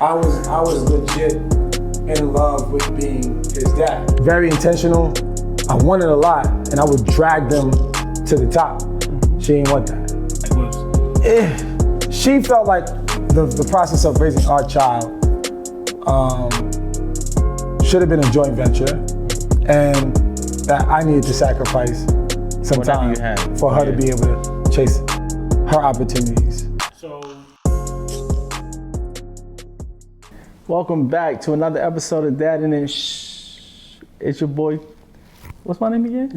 I was legit in love with being his dad. Very intentional. I wanted a lot, and I would drag them to the top. She didn't want that. She felt like the process of raising our child should have been a joint venture, and that I needed to sacrifice some time for her to be able to chase her opportunities. So, welcome back to another episode of Dad and Then Shh. It's your boy. What's my name again?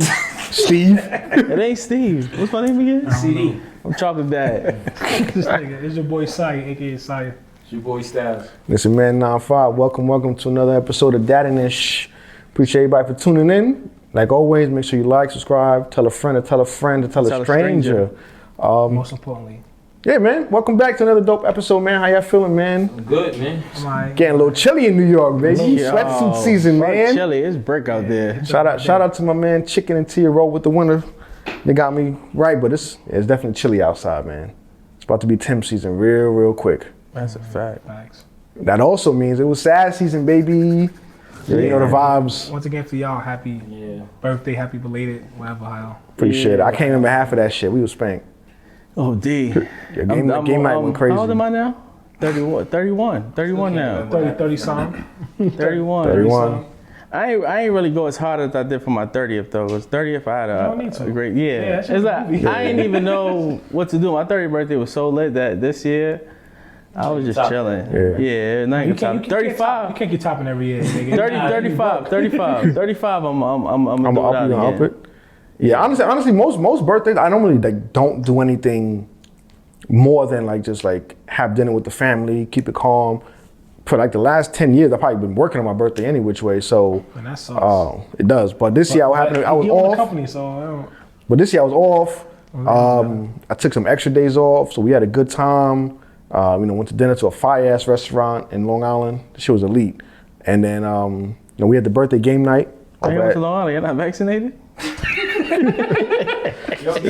Steve. It ain't Steve. What's my name again? CD. I'm Chocolate Dad. This nigga, it's your boy Saya, aka Saya. It's your boy Styles. Listen, man, 9-5. Welcome to another episode of Dad and Then Shh. Appreciate everybody for tuning in. Like always, make sure you like, subscribe, tell a friend, to tell a friend, to tell a stranger. Most importantly. Yeah, man. Welcome back to another dope episode, man. How y'all feeling, man? I'm good, man. Getting a little chilly in New York, baby. Sweatsuit season, man. Chilly. It's brick out there. Shout out to my man Chicken and Tia roll with the winter. They got me right, but it's definitely chilly outside, man. It's about to be temp season real quick. That's a fact. Thanks. That also means it was sad season, baby. Yeah, you know the vibes. Once again, for y'all, happy birthday, happy belated, whatever, how. Appreciate it. I can't remember half of that shit. We was spanked. Oh, D. Your game night went crazy. How old am I now? 31 now. 30 something. 31. I ain't really go as hard as I did for my 30th though. Because 30th I had a great it's like I ain't even know what to do. My 30th birthday was so lit that this year I was just chilling. Yeah, not even top. 35. You can't get topping every year, nigga. 35. I'm gonna do it out again. Yeah, honestly, most birthdays I don't really don't do anything more than just have dinner with the family, keep it calm. For the last 10 years, I've probably been working on my birthday any which way, so and that sucks. It does. But this year I was off. The company, so I don't... But this year I was off. I took some extra days off, so we had a good time. Went to dinner to a fire-ass restaurant in Long Island. The shit was elite. And then we had the birthday game night. Are you went to Long Island? You're not vaccinated? It's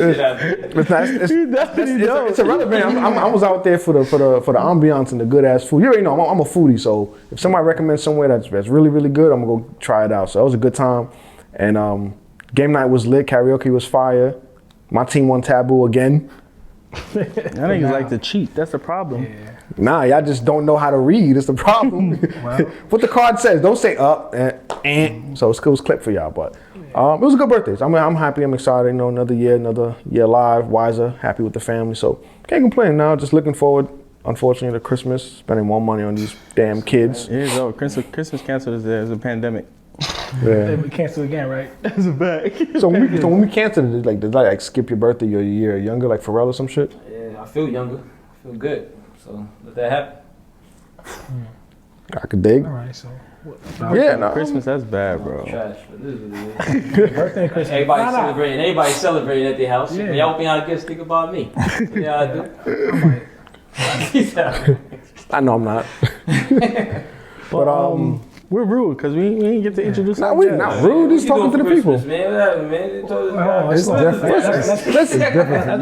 irrelevant. I was out there for the ambiance and the good ass food. You already know I'm a foodie, so if somebody recommends somewhere that's really good, I'm gonna go try it out. So that was a good time, and game night was lit. Karaoke was fire. My team won Taboo again. I think it's like to cheat. That's the problem. Yeah. Nah, y'all just don't know how to read. It's the problem. What the card says, don't say up and. So it was clipped for y'all, but it was a good birthday. I'm happy. I'm excited. Another year alive, wiser, happy with the family. So can't complain now. Just looking forward, unfortunately, to Christmas, spending more money on these damn kids. It is over. Christmas canceled as a pandemic. Yeah. We cancel again, right? That's a fact. So when we canceled it, did I skip your birthday? You're a year younger, like Pharrell or some shit? Yeah, I feel younger. I feel good. So let that happen. I could dig. All right, so. Christmas, that's bad, bro. Trash, but this is what it is. Birthday and Christmas. Everybody celebrating at their house. Yeah. When y'all open out gifts, think about me. Yeah, I do. I know I'm not. But we're rude because we didn't get to introduce. We're not rude. Just talking to the people. It's different.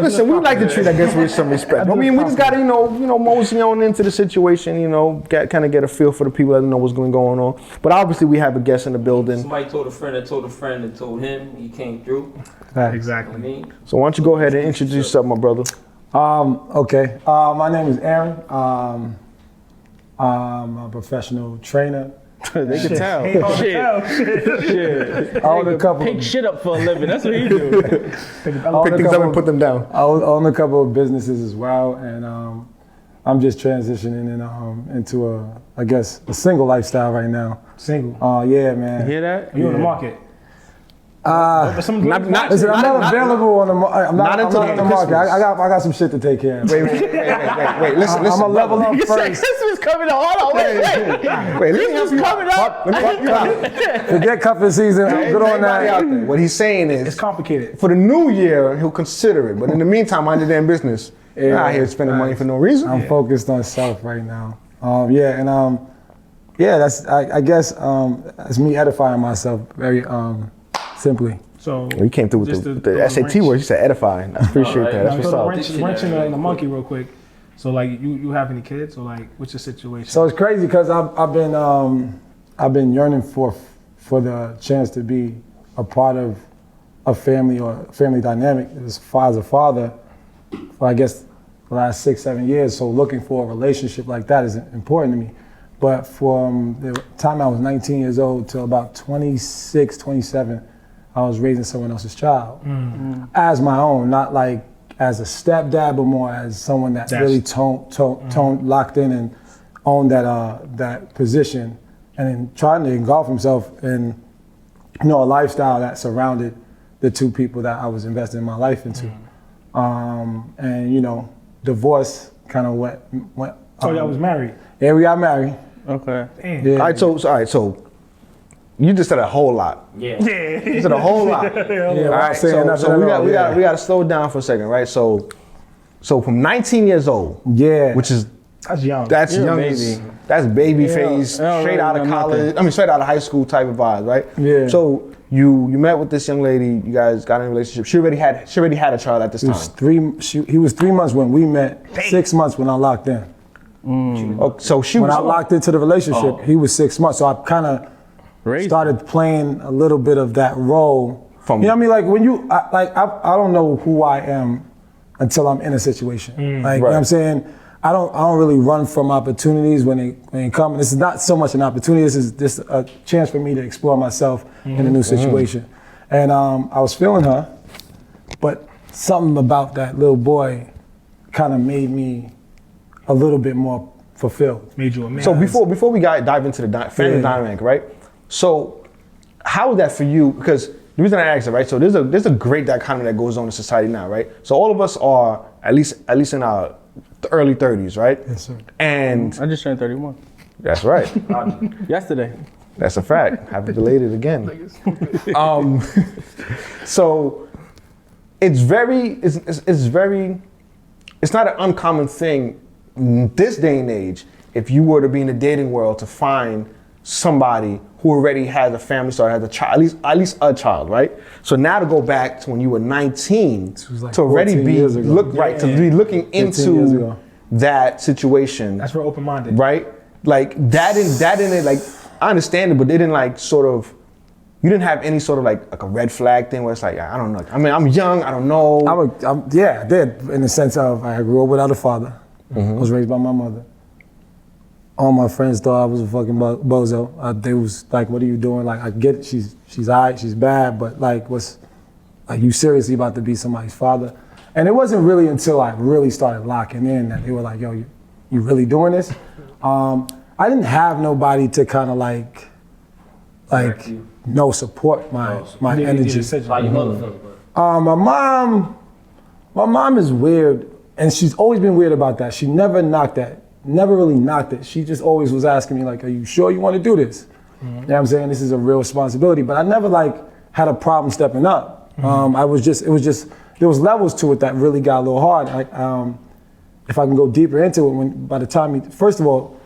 Listen, we like to treat our guests with some respect. I mean, we just gotta, mosey on into the situation. Kind of get a feel for the people that know what's going on. But obviously, we have a guest in the building. Somebody told a friend that told a friend that told him. He came through. Exactly. So why don't you go ahead and introduce yourself, my brother? Okay. My name is Aaron. I'm a professional trainer. They can tell. Shit. I own a couple. Pick shit up for a living. That's what he do. Pick things up and put them down. I own a couple of businesses as well, and I'm just transitioning into a single lifestyle right now. Single. Yeah, man. You hear that? Are you on the market? I'm not available on the market. I'm not on the market. I got some shit to take care of. Wait. Listen. I'm gonna level up first. Christmas coming up. Hold on. Wait. Christmas coming up. Forget cuffing season. I'm good on that. What he's saying is, It's complicated. for the new year, he'll consider it. But in the meantime, mind your damn business. Not here spending money for no reason. I'm focused on self right now. That's I guess it's me edifying myself very simply. So you came through with the SAT words. You said edifying. I appreciate that. That's what's up. Wrench in the monkey real quick. So like you have any kids or like what's your situation? So it's crazy because I've been yearning for the chance to be a part of a family or family dynamic as far as a father for I guess the last 6-7 years. So looking for a relationship like that is important to me. But from the time I was 19 years old till about 26, 27, I was raising someone else's child as my own, not like as a stepdad, but more as someone that really locked in and owned that position, and then trying to engulf himself in a lifestyle that surrounded the two people that I was investing my life into. And divorce kind of went. So y'all was married? Yeah, we got married. Okay. Yeah. All right, so you just said a whole lot. Yeah. You said a whole lot. Yeah, All right, so we got to slow down for a second, right? So from 19 years old, which is that's young. That's You're young. baby. That's baby face, straight straight out of college. I mean, straight out of high school type of vibes, right? Yeah. So you met with this young lady. You guys got in a relationship. She already had a child at this time. He was 3 months when we met. 6 months when I locked in. So when I locked into the relationship, he was 6 months. So I kind of started playing a little bit of that role. You know what I mean? Like when I don't know who I am until I'm in a situation. You know what I'm saying? I don't really run from opportunities when they come. And this is not so much an opportunity. This is just a chance for me to explore myself in a new situation. And I was feeling her, but something about that little boy kind of made me a little bit more fulfilled. Made you a man. So before we dive into the family dynamic, right? So how is that for you? Because the reason I asked it, right? So there's a great dichotomy that goes on in society now, right? So all of us are at least in our early 30s, right? Yes, sir. And I just turned 31. That's right. Yesterday. That's a fact. Happy belated again. So it's not an uncommon thing in this day and age, if you were to be in the dating world, to find somebody who already has a family, so has a child, at least a child, right? So now to go back to when you were 19, like to already be to be looking into that situation. That's real open-minded, right? Like that didn't like, I understand it, but they didn't like sort of. You didn't have any sort of like a red flag thing where it's like, I don't know. I mean, I'm young, I don't know. I did, in the sense of I grew up without a father. I was raised by my mother. All my friends thought I was a fucking bozo. They was like, what are you doing? Like, I get it, she's all right, she's bad, but like, you seriously about to be somebody's father? And it wasn't really until I really started locking in that they were like, yo, you really doing this? I didn't have nobody to kind of like support my energy. How your mother feel about it? My mom is weird, and she's always been weird about that. She never really knocked it. She just always was asking me like, are you sure you want to do this? You know what I'm saying? This is a real responsibility, but I never like had a problem stepping up. There was levels to it that really got a little hard. Like, if I can go deeper into it, first of all,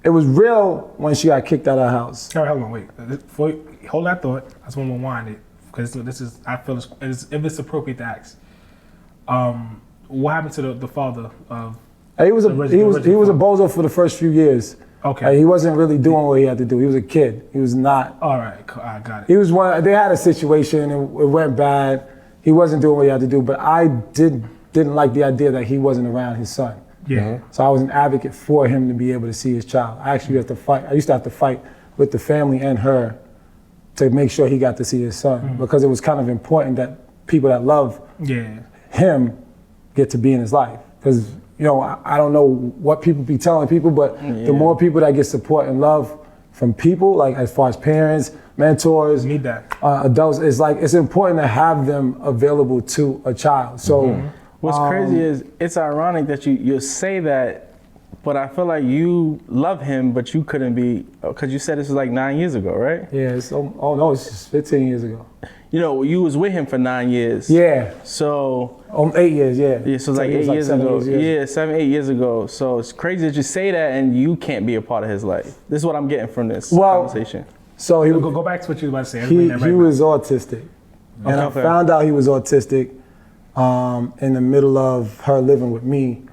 it was real when she got kicked out of her house. Hold on, wait. Hold that thought. I just want to rewind it because this is. I feel if it's appropriate to ask. What happened to the father of? He was a bozo for the first few years. Okay. He wasn't really doing what he had to do. He was a kid. He was not. All right, I got it. He was one. They had a situation and it went bad. He wasn't doing what he had to do, but I didn't like the idea that he wasn't around his son. Yeah. So I was an advocate for him to be able to see his child. I actually used to have to fight with the family and her to make sure he got to see his son, because it was kind of important that people that love him get to be in his life. Because, I don't know what people be telling people, but the more people that get support and love from people, like as far as parents, mentors, need that. Adults, it's important to have them available to a child. So what's crazy is it's ironic that you say that, but I feel like you love him, but you couldn't be, because you said this was like 9 years ago, right? Yeah, it's just 15 years ago. You was with him for 9 years. Yeah. So 8 years, yeah. Yeah, so it's like 8 years ago. Yeah, 7, 8 years ago. So it's crazy that you say that and you can't be a part of his life. This is what I'm getting from this conversation. So go back to what you were about to say. He was autistic. And I found out he was autistic in the middle of her living with me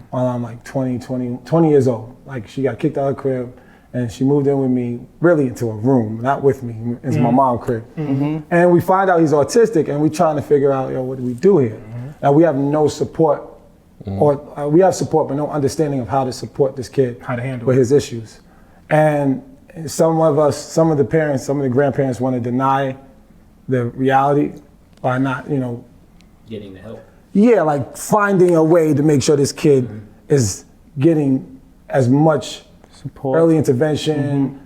while I'm like 20 years old. Like she got kicked out of the crib and she moved in with me really into a room, not with me, it's my mom's crib. And we find out he's autistic and we're trying to figure out, what do we do here? Now we have no support, or we have support but no understanding of how to support this kid How to handle with it. his issues. And some of the parents, some of the grandparents want to deny the reality by not, Getting the help. yeah, like finding a way to make sure this kid is getting as much Support. early intervention,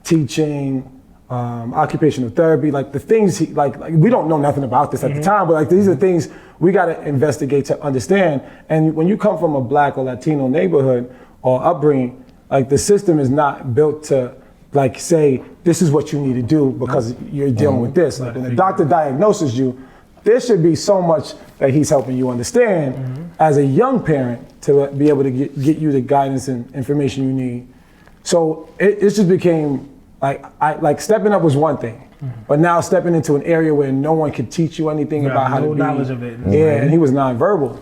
teaching, occupational therapy, like the things like we don't know nothing about this at the time, but like these are things we got to investigate to understand. And when you come from a Black or Latino neighborhood or upbringing, like the system is not built to like say this is what you need to do because you're dealing with this. Like when the doctor diagnoses you, there should be so much that he's helping you understand as a young parent to be able to get you the guidance and information you need. So it just became like stepping up was one thing, but now stepping into an area where no one could teach you anything about how to be. knowledge of it. Yeah, and he was nonverbal.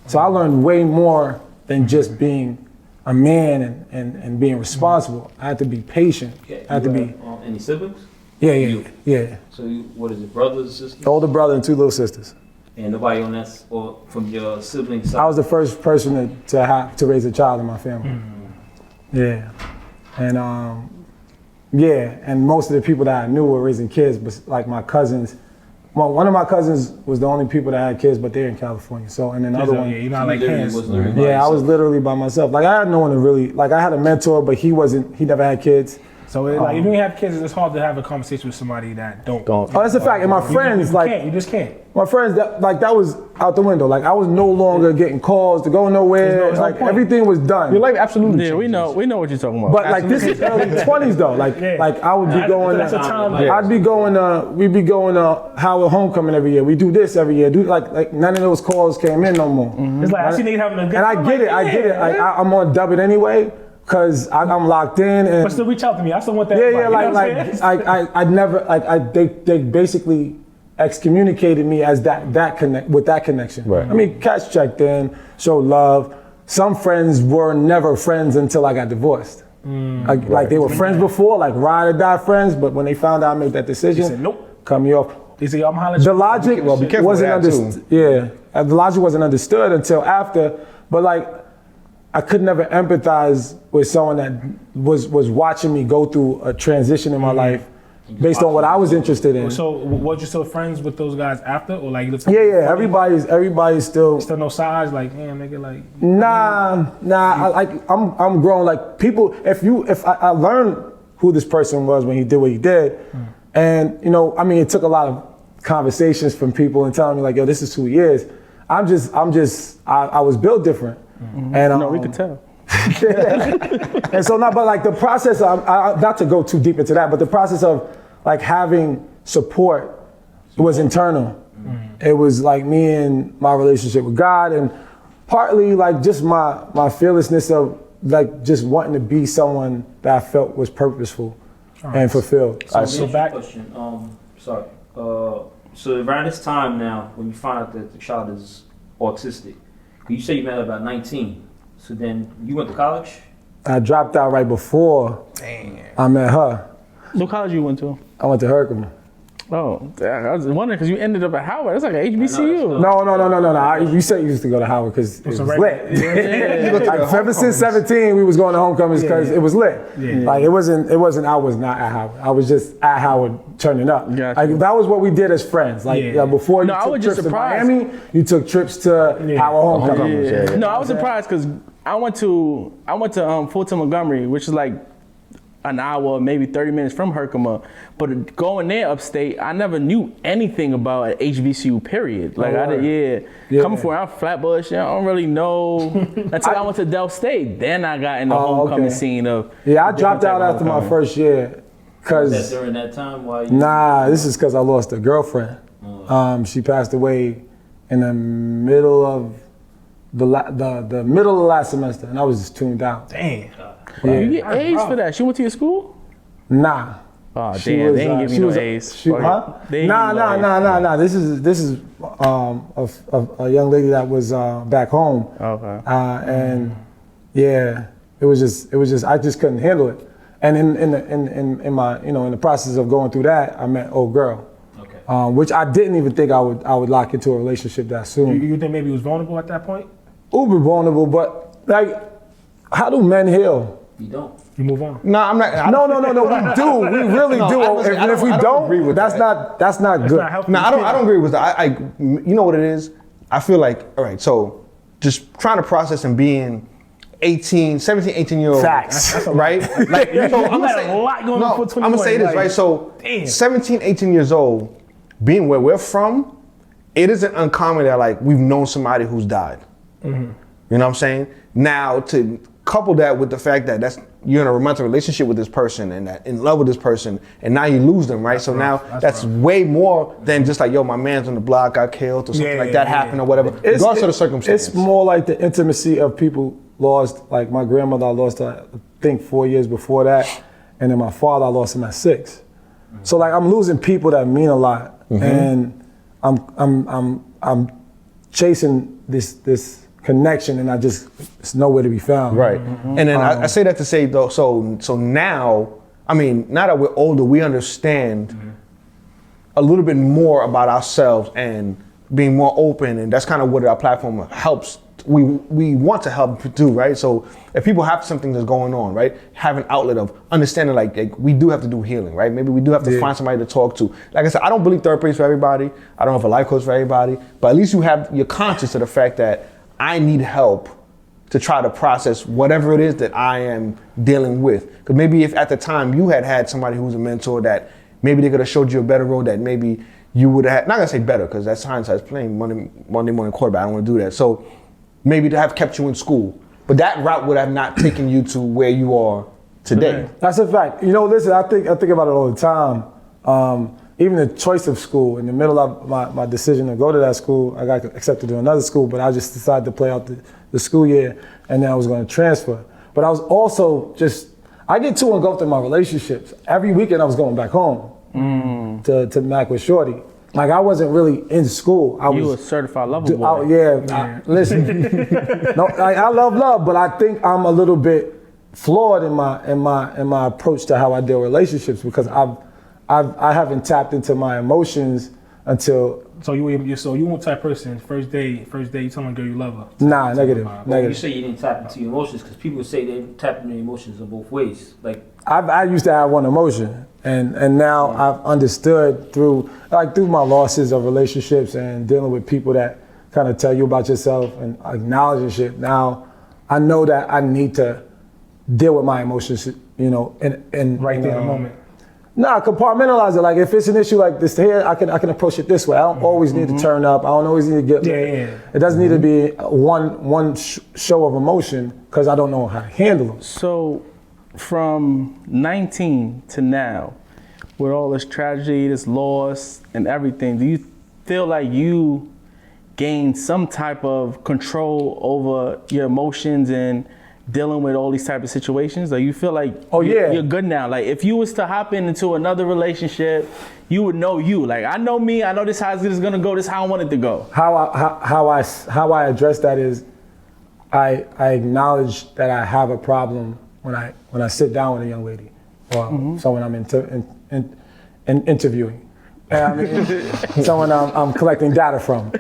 So I learned way more than just being a man and being responsible. I had to be patient. I had to be. Any siblings? Yeah. So what is it, brothers, sisters? Older brother and 2 little sisters. And nobody on that, or from your siblings side? I was the first person to raise a child in my family. Yeah, and and most of the people that I knew were raising kids, but like my cousins. Well, one of my cousins was the only people that had kids, but they're in California. So, and then the other one. Yeah, you're not like hands. Yeah, I was literally by myself. Like I had no one to really, like I had a mentor, but he never had kids. So like if you have kids, it's hard to have a conversation with somebody that don't. Oh, that's a fact. And my friends, You just can't. My friends, that was out the window. Like I was no longer getting calls to go nowhere. There's no Like point. everything was done. Your life absolutely Yeah, changes. we know what you're talking about. But like this is early 20s though. Like I would be going. That's a time. I'd be going. We'd be going to Howard Homecoming every year. We do this every year. Like none of those calls came in no more. It's like I see niggas having a good And I time. get it. I get it. Like, I'm on dub it anyway because I'm locked in. And But still reach out to me. I still want that. yeah, advice, you know what I'm saying? I'd never they basically excommunicated me as that connection. Right. I mean, cats checked in, showed love. Some friends were never friends until I got divorced. Like they were friends before, like ride or die friends, but when they found out I made that decision, They said, nope. cut me off. They say I'm hollering. The logic Well, be careful wasn't with that, understood. Yeah, the logic wasn't understood until after. But like, I could never empathize with someone that was watching me go through a transition in my life, based on what I was interested in. So was you still friends with those guys after, or like you looked? Yeah. Everybody's still. Still no sides, like damn nigga, like. Nah. I'm grown. Like people, if I learned who this person was when he did what he did, and I mean, it took a lot of conversations from people and telling me like, yo, this is who he is. I was built different, and we could tell. And so now, but like the process, not to go too deep into that, but the process of like having support was internal. It was like me and my relationship with God, and partly like just my fearlessness of like just wanting to be someone that I felt was purposeful and fulfilled. So back. Question. Sorry. So around this time now, when you find out that the child is autistic, you say you met her about 19. So then you went to college? I dropped out right before I met her. What college you went to? I went to Herkimer. Oh, I was wondering because you ended up at Howard. That's like an HBCU. No. You said you used to go to Howard because it was lit. Like ever since 17, we was going to homecomings because it was lit. Like it wasn't. I was not at Howard. I was just at Howard turning up. Gotcha. Like that was what we did as friends. Like before you I took was trips just to surprised. Miami, you took trips to Howard homecomings. No, I was surprised because I went to Fulton Montgomery, which is like an hour, maybe 30 minutes from Herkimer. But going there upstate, I never knew anything about an HBCU, period. Like, coming from out Flatbush, I don't really know until I went to Del State. Then I got in the homecoming scene of. Yeah, I dropped out after my first year. Was that during that time? This is because I lost a girlfriend. She passed away in the middle of the middle of last semester, and I was just tuned out. Damn. You get A's for that? She went to your school? Nah. Oh She damn, was, they ain't give she me no was, A's. she, Fuck huh? it. They ain't Nah, give me no nah, A's. nah. This is a young lady that was back home. Okay. And yeah, it was just I just couldn't handle it. And in my in the process of going through that, I met old girl. Okay. Which I didn't even think I would lock into a relationship that soon. You think maybe he was vulnerable at that point? Uber vulnerable, but like, how do men heal? You don't. You move on. No, I'm not. No, we do. We really do. And if we don't, agree with that's that. not good. Not healthy. No, I don't agree with that. You know what it is? I feel like, all right, so just trying to process and being 17, 18 year old. Facts. Right? Like, so I'm had a lot going on for 21, I'm gonna say this, like, right? So damn. 17, 18 years old, being where we're from, it isn't uncommon that like we've known somebody who's died. You know what I'm saying? Now to couple that with the fact that you're in a romantic relationship with this person and that in love with this person, and now you lose them, right? So now that's way more than just like, yo, my man's on the block got killed or something like that happened or whatever. Regardless of the circumstance. It's more like the intimacy of people lost. Like my grandmother, I lost her, I think 4 years before that, and then my father, I lost him at 6. So like I'm losing people that mean a lot, and I'm chasing this connection, and it's nowhere to be found. Right. And then I say that to say though, so now, I mean, now that we're older, we understand a little bit more about ourselves and being more open, and that's kind of what our platform helps. We want to help do, right? So if people have something that's going on, right, have an outlet of understanding, like we do have to do healing, right? Maybe we do have to find somebody to talk to. Like I said, I don't believe therapy is for everybody. I don't have a life coach for everybody, but at least you're conscious of the fact that I need help to try to process whatever it is that I am dealing with. Because maybe if at the time you had somebody who was a mentor that maybe they could have showed you a better road, that maybe you would have, not gonna say better, because that's hindsight's playing Monday morning quarterback. I don't want to do that. So maybe to have kept you in school, but that route would have not taken you to where you are today. That's a fact. Listen, I think about it all the time. Even the choice of school, in the middle of my decision to go to that school, I got accepted to another school, but I just decided to play out the school year, and then I was going to transfer. But I was also I get too engulfed in my relationships. Every weekend I was going back home to Mac with Shorty. Like I wasn't really in school. You was a certified lover boy. Listen, no, I love, but I think I'm a little bit flawed in my approach to how I deal with relationships, because I haven't tapped into my emotions until. So you weren't type person. First day, you tell a girl you love her. Nah, negative. You say you didn't tap into your emotions because people say they tap into your emotions in both ways. Like I used to have one emotion, and now I've understood through my losses of relationships and dealing with people that kind of tell you about yourself and acknowledging shit. Now I know that I need to deal with my emotions, and Right there in the moment. Nah, compartmentalize it. Like if it's an issue like this here, I can approach it this way. I don't always need to turn up. I don't always need to get. It doesn't need to be one show of emotion, because I don't know how to handle them. So, from 19 to now, with all this tragedy, this loss, and everything, do you feel like you gained some type of control over your emotions and dealing with all these type of situations? Or you feel like you're good now? Like if you was to hop into another relationship, you would know you. Like I know me, I know this how it's gonna go, this how I want it to go. How I address that is I acknowledge that I have a problem when I sit down with a young lady or someone I'm interviewing. Someone I'm collecting data from.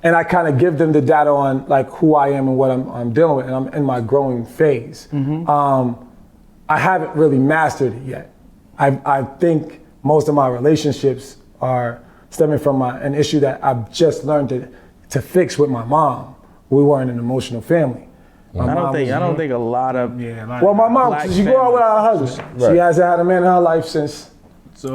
And I kind of give them the data on like who I am and what I'm dealing with, and I'm in my growing phase. I haven't really mastered it yet. I think most of my relationships are stemming from an issue that I've just learned to fix with my mom. We weren't an emotional family. I don't think a lot of well, my mom, she grew up with her husband. Right. She hasn't had a man in her life since she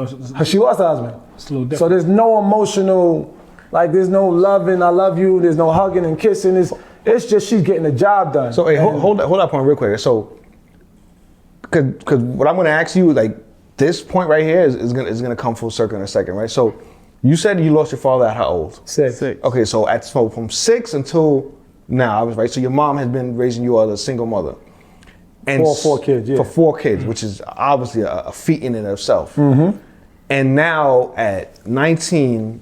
lost her husband. It's a little different. So there's no emotional. Like there's no loving, I love you. There's no hugging and kissing. It's just she's getting the job done. So hey, hold that point real quick. So, cause what I'm gonna ask you, like this point right here is gonna come full circle in a second, right? So, you said you lost your father at how old? 6. Okay, so from 6 until now, I was right. So your mom has been raising you as a single mother. And four kids, yeah. For 4 kids, which is obviously a feat in and of itself. And now at 18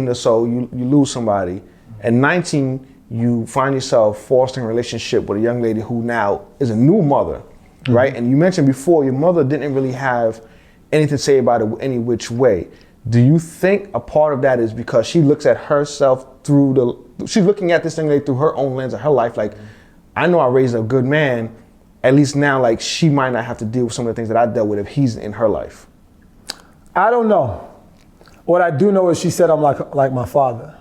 or so, you lose somebody. At 19, you find yourself fostering a relationship with a young lady who now is a new mother, right? And you mentioned before, your mother didn't really have anything to say about it any which way. Do you think a part of that is because she looks at herself she's looking at this young lady through her own lens of her life, like, I know I raised a good man, at least now, like, she might not have to deal with some of the things that I dealt with if he's in her life? I don't know. What I do know is she said I'm like my father.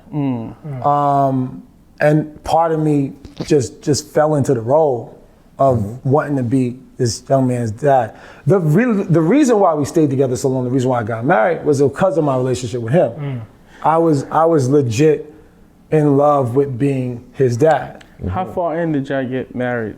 And part of me just fell into the role of wanting to be this young man's dad. The reason why we stayed together so long, the reason why I got married was because of my relationship with him. I was legit in love with being his dad. How far in did y'all get married?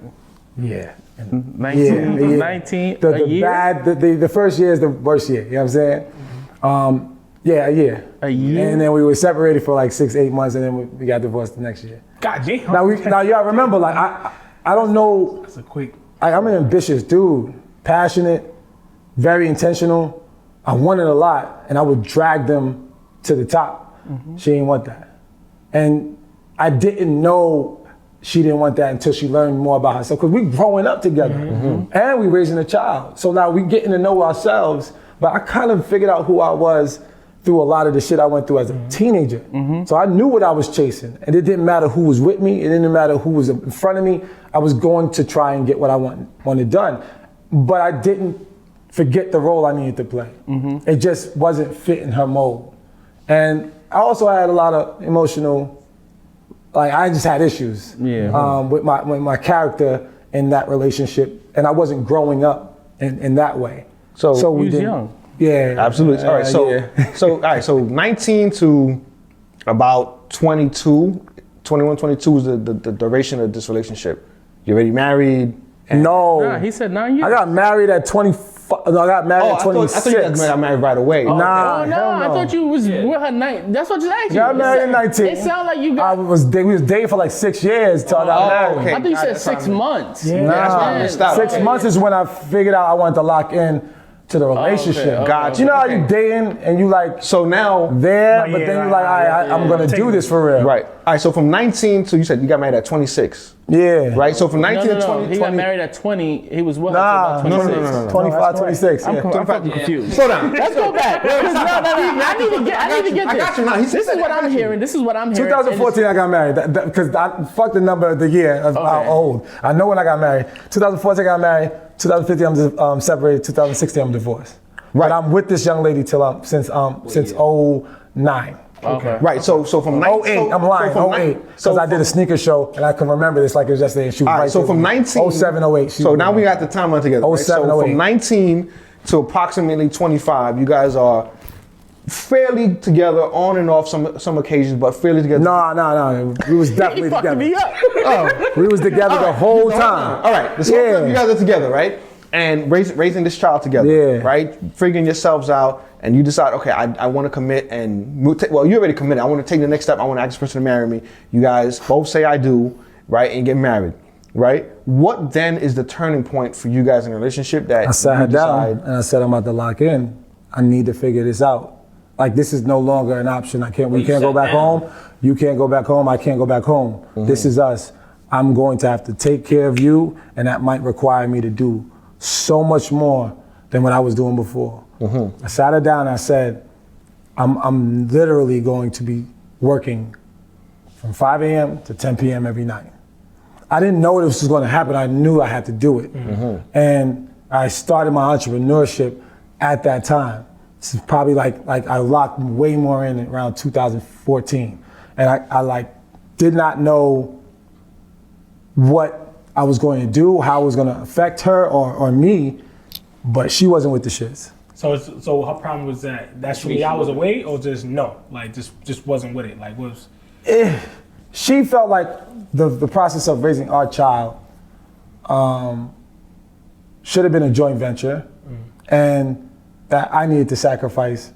Yeah. 19? 19? A year? The first year is the worst year, you know what I'm saying? Yeah, a year. A year? And then we were separated for like 6-8 months, and then we got divorced the next year. God damn. Now you gotta remember, like, I don't know. That's a quick. I'm an ambitious dude, passionate, very intentional. I wanted a lot, and I would drag them to the top. She didn't want that. And I didn't know she didn't want that until she learned more about herself, because we growing up together, and we raising a child. So now we getting to know ourselves, but I kind of figured out who I was through a lot of the shit I went through as a teenager. So I knew what I was chasing, and it didn't matter who was with me, it didn't matter who was in front of me. I was going to try and get what I wanted done. But I didn't forget the role I needed to play. It just wasn't fitting her mold. And I also had a lot of emotional, like, I just had issues with my character in that relationship, and I wasn't growing up in that way. So we didn't. Young. Yeah. Absolutely. All right. So 19 to about 22, 21, 22 is the duration of this relationship. You're already married? No. Nah, he said 9 years. I got married at 25. No, I got married at 26. I thought you got married right away. Nah, Oh, no, hell I thought you was with her 9. That's what I just asked you. Got married at 19. It sounded like you got. we was dating for like 6 years till I got married. okay. I thought you said 6 months. Nah, that's why I missed out. 6 months is when I figured out I wanted to lock in to the relationship. okay. Gotcha. You know how you dating and you like So now, there, But but yeah, then you right, like, all right, yeah, I'm gonna do this for real. right. All right, so from 19 to, you said you got married at 26, Yeah. right? So from 19 to 20, He got married at 20. He was with her Nah, till about 26. no. 25, 26. I'm Yeah. fucking confused. Slow down. Let's go back. No, I need to get I this. got you now. He said This is that. what I got I'm you. hearing. This is what I'm hearing. 2014 I got married because I fucked the number of the year of how old. I know when I got married. 2014 I got married. 2015 I'm separated. 2016 I'm divorced. Right. But I'm with this young lady till since 09. Okay. Right, so from 19, 08, I'm lying, 08. Because I did a sneaker show and I can remember this like it was yesterday. And she was all right, right so there from with me. 19, 07, 08. So now we got the timeline together. Right? 07, So 08. from 19 to approximately 25, you guys are fairly together on and off some occasions, but fairly together. No. We was definitely He fucking together. me up. Oh, We was together the whole time. all right, this whole time you guys are together, right? And raising this child together, Yeah. right? Figuring yourselves out, and you decide, okay, I want to commit and move. Well, you already committed. I want to take the next step. I want to ask this person to marry me. You guys both say I do, right? And get married, right? What then is the turning point for you guys in a relationship that I sat her you down decide? and I said, I'm about to lock in. I need to figure this out. Like, this is no longer an option. We can't go back home. You can't go back home. I can't go back home. This is us. I'm going to have to take care of you, and that might require me to do so much more than what I was doing before. I sat her down and I said, I'm literally going to be working from 5 a.m. to 10 p.m. every night. I didn't know this was going to happen. I knew I had to do it. And I started my entrepreneurship at that time. This is probably like I locked way more in around 2014. And I did not know what I was going to do, how it was going to affect her or me, but she wasn't with the shits. So her problem was that's 3 hours away, or just no, like just wasn't with it, like was. She felt like the process of raising our child should have been a joint venture, and that I needed to sacrifice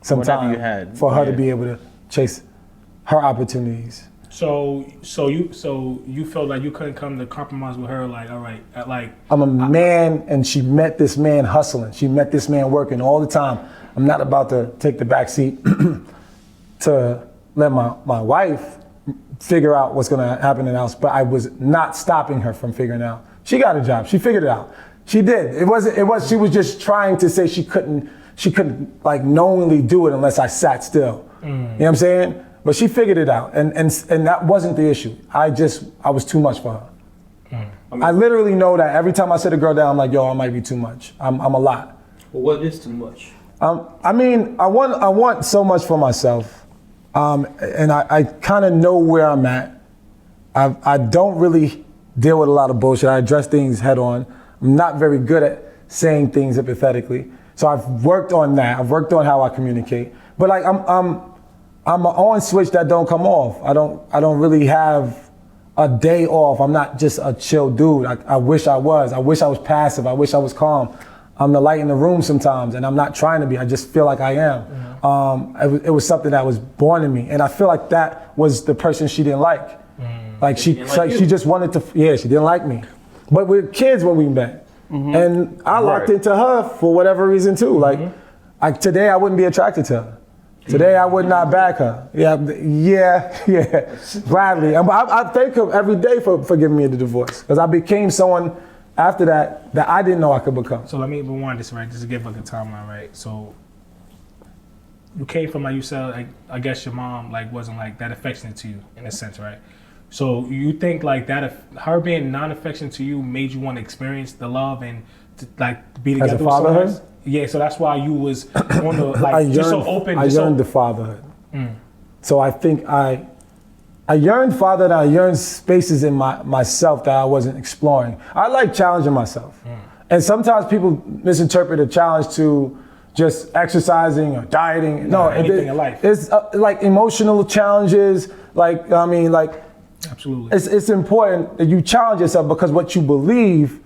some Whatever time you had, for her to be able to chase her opportunities. So you felt like you couldn't come to compromise with her, like, all right, like. I'm a man, and she met this man hustling. She met this man working all the time. I'm not about to take the back seat to let my wife figure out what's gonna happen in the house, but I was not stopping her from figuring it out. She got a job, she figured it out. She did. She was just trying to say she couldn't like knowingly do it unless I sat still. You know what I'm saying? But she figured it out, and that wasn't the issue. I was too much for her. I literally know that every time I sit a girl down, I'm like, yo, I might be too much. I'm a lot. Well, what is too much? I mean, I want so much for myself, and I kind of know where I'm at. I don't really deal with a lot of bullshit. I address things head on. I'm not very good at saying things hypothetically. So I've worked on that. I've worked on how I communicate. But like I'm an on switch that don't come off. I don't really have a day off. I'm not just a chill dude. I wish I was. I wish I was passive. I wish I was calm. I'm the light in the room sometimes, and I'm not trying to be. I just feel like I am. It was something that was born in me, and I feel like that was the person she didn't like. Like she just wanted to. Yeah, she didn't like me. But we're kids when we met, and I locked into her for whatever reason too. Like today, I wouldn't be attracted to her. Today, I would not back her. Yeah, gladly. I thank her every day for giving me the divorce, because I became someone after that I didn't know I could become. So let me rewind this, right, just to give like a timeline, right? So you came from, like you said, like, I guess your mom like wasn't like that affectionate to you in a sense, right? So you think like that, her being non-affectionate to you made you want to experience the love and to, like, be together as a fatherhood? with someone? Yeah, so that's why you was on the like just so open. I yearned the fatherhood. So I think I yearned fatherhood. I yearned spaces in myself that I wasn't exploring. I like challenging myself, and sometimes people misinterpret a challenge to just exercising or dieting. No, anything in life. It's like emotional challenges. Like I mean, like. Absolutely. It's important that you challenge yourself, because what you believe,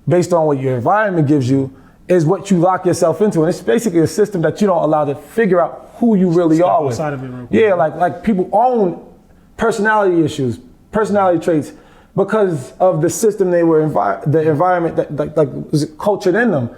based on what your environment gives you, is what you lock yourself into. And it's basically a system that you don't allow to figure out who you really are with. Outside of it real quick. Yeah, like people own personality issues, personality traits, because of the system they were the environment that like was cultured in them.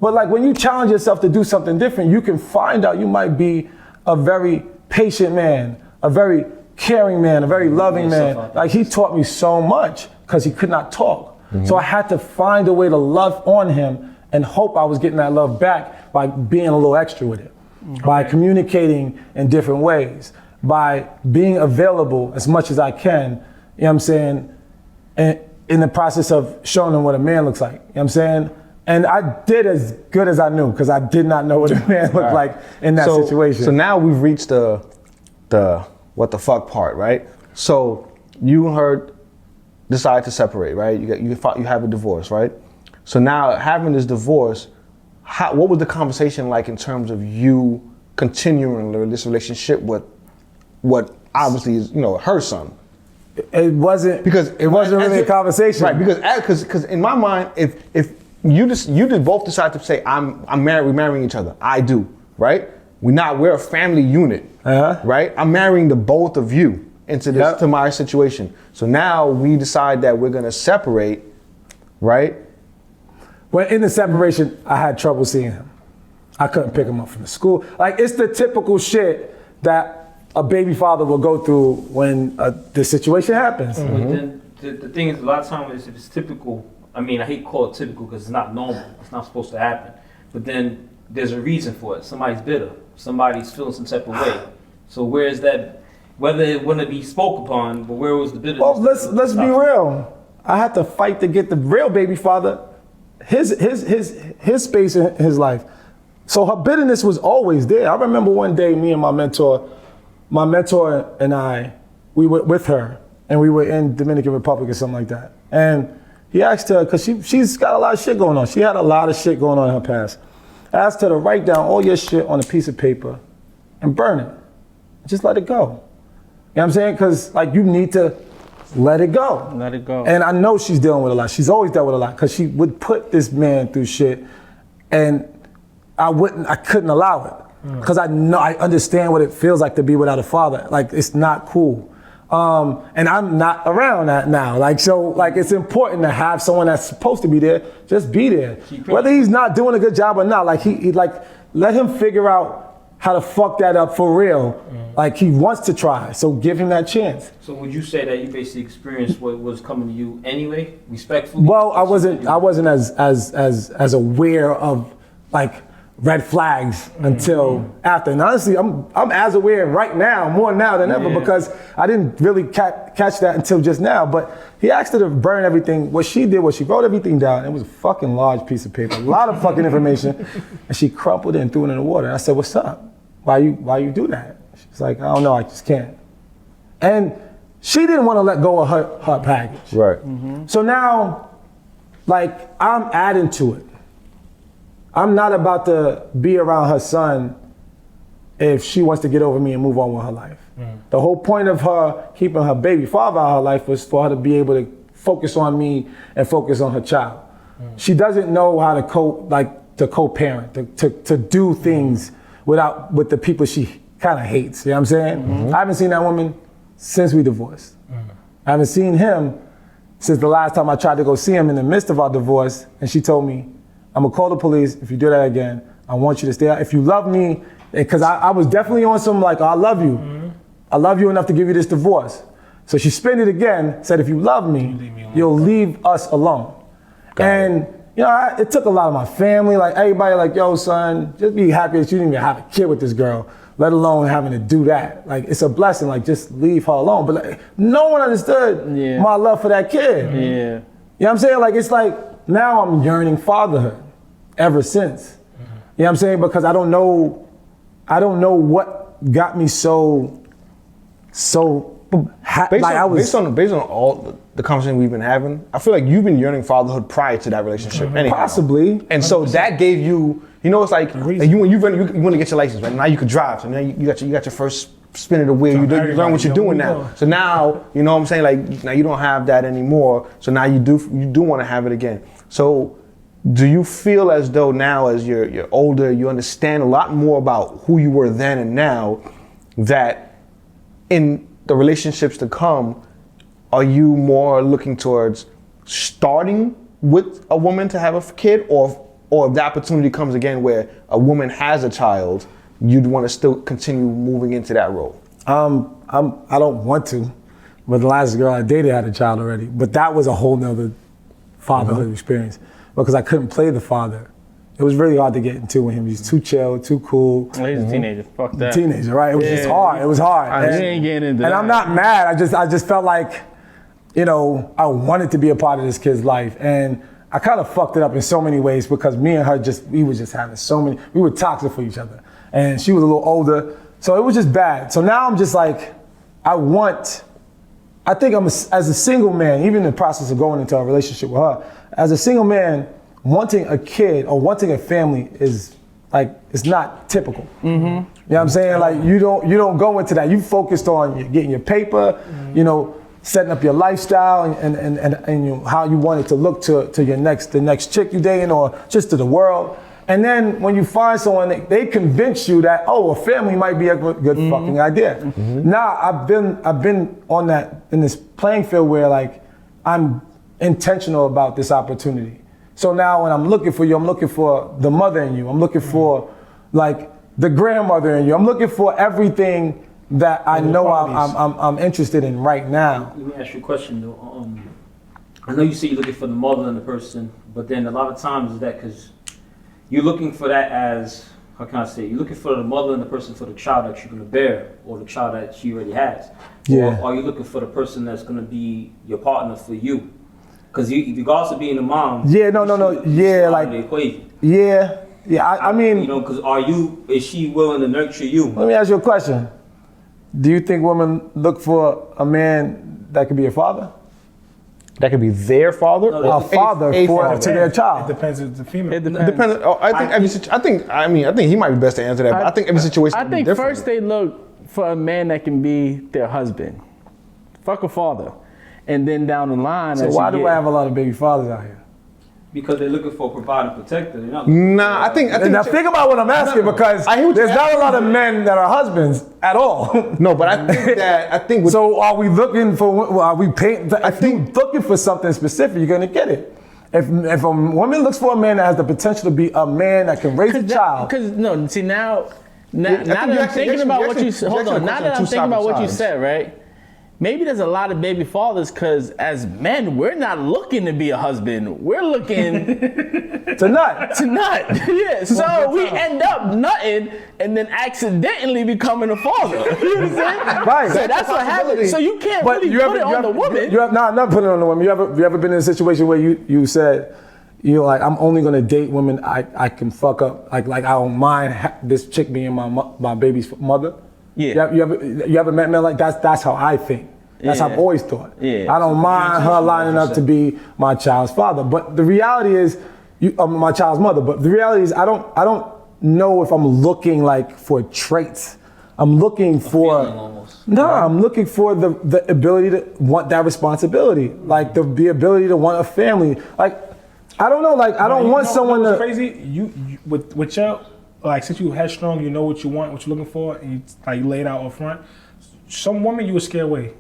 But like when you challenge yourself to do something different, you can find out you might be a very patient man, a very caring man, a very loving man. Like he taught me so much because he could not talk. So I had to find a way to love on him and hope I was getting that love back by being a little extra with it, by communicating in different ways, by being available as much as I can, you know what I'm saying, and in the process of showing them what a man looks like, you know what I'm saying? And I did as good as I knew, because I did not know what a man looked like in that situation. So now we've reached the what the fuck part, right? So you and her decide to separate, right? You have a divorce, right? So now having this divorce, what was the conversation like in terms of you continuing this relationship with what obviously is, her son? It wasn't really a conversation, right? Because in my mind, if you both decide to say I'm married, we're marrying each other, I do, right? We're a family unit, right? I'm marrying the both of you into this to my situation. So now we decide that we're gonna separate, right? Well, in the separation, I had trouble seeing him. I couldn't pick him up from the school. Like, it's the typical shit that a baby father will go through when the situation happens. But then the thing is, a lot of times if it's typical, I mean, I hate to call it typical because it's not normal. It's not supposed to happen. But then there's a reason for it. Somebody's bitter. Somebody's feeling some type of way. So where is that, whether it wouldn't be spoke upon, but where was the bitterness? Well, let's be real. I had to fight to get the real baby father his space in his life. So her bitterness was always there. I remember one day, me and my mentor and I, we were with her, and we were in Dominican Republic or something like that. And he asked her, because she's got a lot of shit going on. She had a lot of shit going on in her past. I asked her to write down all your shit on a piece of paper and burn it. Just let it go. You know what I'm saying? Because like you need to let it go. Let it go. And I know she's dealing with a lot. She's always dealt with a lot, because she would put this man through shit, and I couldn't allow it. Because I know, I understand what it feels like to be without a father. Like, it's not cool. And I'm not around that now. Like, so, like, it's important to have someone that's supposed to be there, just be there. Whether he's not doing a good job or not, like, he like, let him figure out how to fuck that up for real. Like, he wants to try, so give him that chance. So would you say that you basically experienced what was coming to you anyway, respectfully? Well, I wasn't as aware of, like, red flags until after. And honestly, I'm as aware right now, more now than ever, because I didn't really catch that until just now. But he asked her to burn everything. What she did was she wrote everything down. It was a fucking large piece of paper, a lot of fucking information, and she crumpled it and threw it in the water. And I said, "What's up? Why you do that?" She's like, "I don't know, I just can't." And she didn't want to let go of her package. Right. So now, like, I'm adding to it. I'm not about to be around her son if she wants to get over me and move on with her life. The whole point of her keeping her baby father out of her life was for her to be able to focus on me and focus on her child. She doesn't know how to co-parent, to do things with the people she kind of hates. You know what I'm saying? I haven't seen that woman since we divorced. I haven't seen him since the last time I tried to go see him in the midst of our divorce, and she told me, "I'm gonna call the police if you do that again. I want you to stay out. If you love me," because I was definitely on some like, "I love you. I love you enough to give you this divorce." So she spun it again, said, "If you love me, you'll leave us alone." And you know, it took a lot of my family, like everybody, like, "Yo, son, just be happy that you didn't even have a kid with this girl, let alone having to do that. Like, it's a blessing. Like, just leave her alone." But like, no one understood my love for that kid. Yeah. You know what I'm saying? Like, it's like now I'm yearning fatherhood ever since. You know what I'm saying? Because I don't know what got me so based on all the conversation we've been having, I feel like you've been yearning fatherhood prior to that relationship. Anyhow. Possibly. And so that gave you, it's like you want to get your license, right? Now you could drive. So now you got your first spin of the wheel. You learn what you're doing now. So now, you know what I'm saying? Like, now you don't have that anymore. So now you do want to have it again. So do you feel as though now, as you're older, you understand a lot more about who you were then and now, that in the relationships to come, are you more looking towards starting with a woman to have a kid, or if the opportunity comes again where a woman has a child, you'd want to still continue moving into that role? I don't want to, but the last girl I dated had a child already. But that was a whole nother fatherhood experience, because I couldn't play the father. It was really hard to get into with him. He's too chill, too cool. Well, he's a teenager. Fuck that. Teenager, right? It was just hard. It was hard. I ain't getting into that. And I'm not mad. I just felt like, I wanted to be a part of this kid's life. And I kind of fucked it up in so many ways, because me and her we were just having we were toxic for each other. And she was a little older, so it was just bad. So now I'm just like, I think as a single man, even in the process of going into a relationship with her, as a single man, wanting a kid or wanting a family is like, it's not typical. You know what I'm saying? Like, you don't go into that. You focused on getting your paper, setting up your lifestyle and how you want it to look to the next chick you dating, or just to the world. And then when you find someone, they convince you that, a family might be a good fucking idea. Now I've been on that, in this playing field where, like, I'm intentional about this opportunity. So now when I'm looking for you, I'm looking for the mother in you. I'm looking for, like, the grandmother in you. I'm looking for everything that I know I'm interested in right now. Let me ask you a question though. I know you say you're looking for the mother in the person, but then a lot of times is that because you're looking for that as, how can I say, you're looking for the mother in the person for the child that you're going to bear, or the child that she already has. Yeah. Or are you looking for the person that's going to be your partner for you? Because regardless of being a mom, yeah, no, yeah, like, the equation. Yeah, I mean, because is she willing to nurture you? Let me ask you a question. Do you think women look for a man that could be a father? That could be their father, or a father to their child. It depends if it's a female. It depends. I think he might be best to answer that. But I think every situation. I think first they look for a man that can be their husband. Fuck a father, and then down the line. So why do I have a lot of baby fathers out here? Because they're looking for a provider protector. They're not looking Nah, I think. Now think about what I'm asking, because I hear what there's you're not a lot of men that are husbands at all. No, but I think with, So are we looking for? Are we paying? I think looking for something specific, you're gonna get it. If a woman looks for a man that has the potential to be a man that can raise a child, Because no, see now think that you're I'm actually- thinking you're about actually- what you you're hold actually on. Now questioning that I'm two thinking about what you sides. said, right? Maybe there's a lot of baby fathers because as men, we're not looking to be a husband. We're looking to nut. to nut. Yeah. So we end up nutting and then accidentally becoming a father. You know what I'm saying? Right. So that's what happens. So you can't But really put it on the woman. You have not put it on the woman. You ever been in a situation where you said, you're like, I'm only gonna date women I can fuck up. Like I don't mind this chick being my baby's mother. Yeah. You ever met men like that's how I think. That's how I've always thought. Yeah. I don't mind her lining up to be my child's father. But the reality is, my child's mother. But the reality is, I don't know if I'm looking like for traits. I'm looking for. I'm looking for the ability to want that responsibility, like the ability to want a family. Like I don't know. Like I don't want someone to. Crazy. You with your like, since you headstrong, you know what you want, what you're looking for, and you lay it out up front. Some women you would scare away.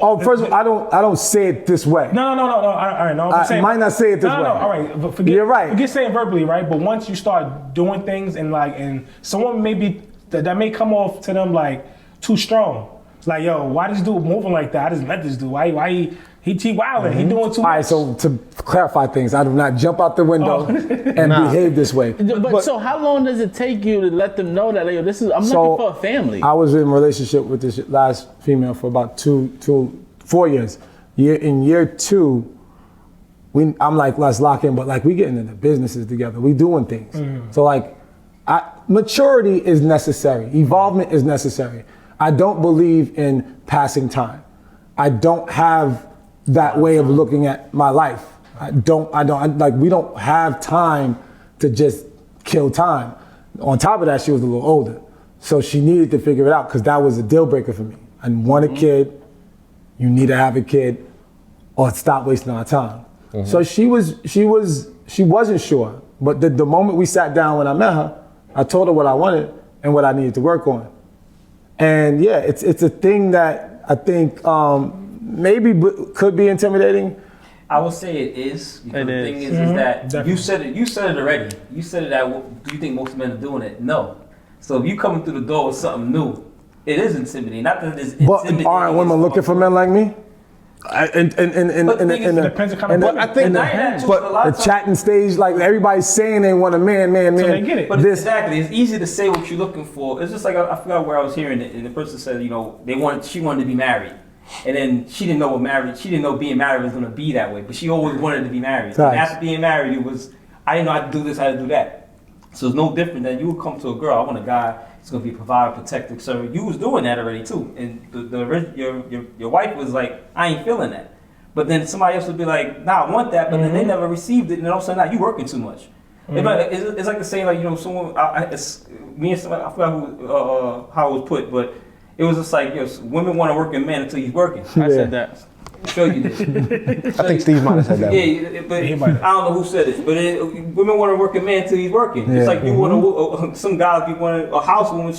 Oh, first of all, I don't say it this way. No. All right, no. I'm saying, I might not say it this way. No, all right. But forget, You're right. Forget saying verbally, right? But once you start doing things and someone maybe that may come off to them like too strong. It's like, yo, why this dude moving like that? I just met this dude. Why he wilding? He doing too much. All right, so to clarify things, I do not jump out the window and behave this way. But so how long does it take you to let them know that, like, yo, I'm looking for a family? I was in a relationship with this last female for about 4 years. In year 2, I'm like, let's lock in, but like we getting into businesses together. We doing things. So like, maturity is necessary. Evolvement is necessary. I don't believe in passing time. I don't have that way of looking at my life. I don't like, we don't have time to just kill time. On top of that, she was a little older. So she needed to figure it out, because that was a deal breaker for me. I want a kid, you need to have a kid, or stop wasting our time. So she wasn't sure. But the moment we sat down when I met her, I told her what I wanted and what I needed to work on. And yeah, it's a thing that I think maybe could be intimidating. I would say it is. Because the thing is that Definitely. you said it already. You said it that, do you think most men are doing it? No. So if you coming through the door with something new, it is intimidating. Not that it's intimidating. But aren't women looking for men like me? Depends on kind of. But I think the chatting stage, like everybody's saying they want a man. So they get it. But exactly, it's easy to say what you're looking for. It's just like I forgot where I was hearing it, and the person said, you know, she wanted to be married, and then she didn't know being married was going to be that way, but she always wanted to be married. Nice. And after being married, it was, I didn't know how to do this, how to do that. So it's no different than you would come to a girl. I want a guy that's going to be a provider, protector. So you was doing that already too, and your wife was like, I ain't feeling that. But then somebody else would be like, nah, I want that, but then they never received it, and then all of a sudden, now you working too much. It's like the saying, like, you know, someone, me and somebody, I forgot how it was put, but it was just like, women want to work a man until he's working. I said that. I'm sure you did. I think Steve might have said that. Yeah, but I don't know who said it, but women want to work a man until he's working. Yeah. It's like you want to, some guys be wanting a housewoman.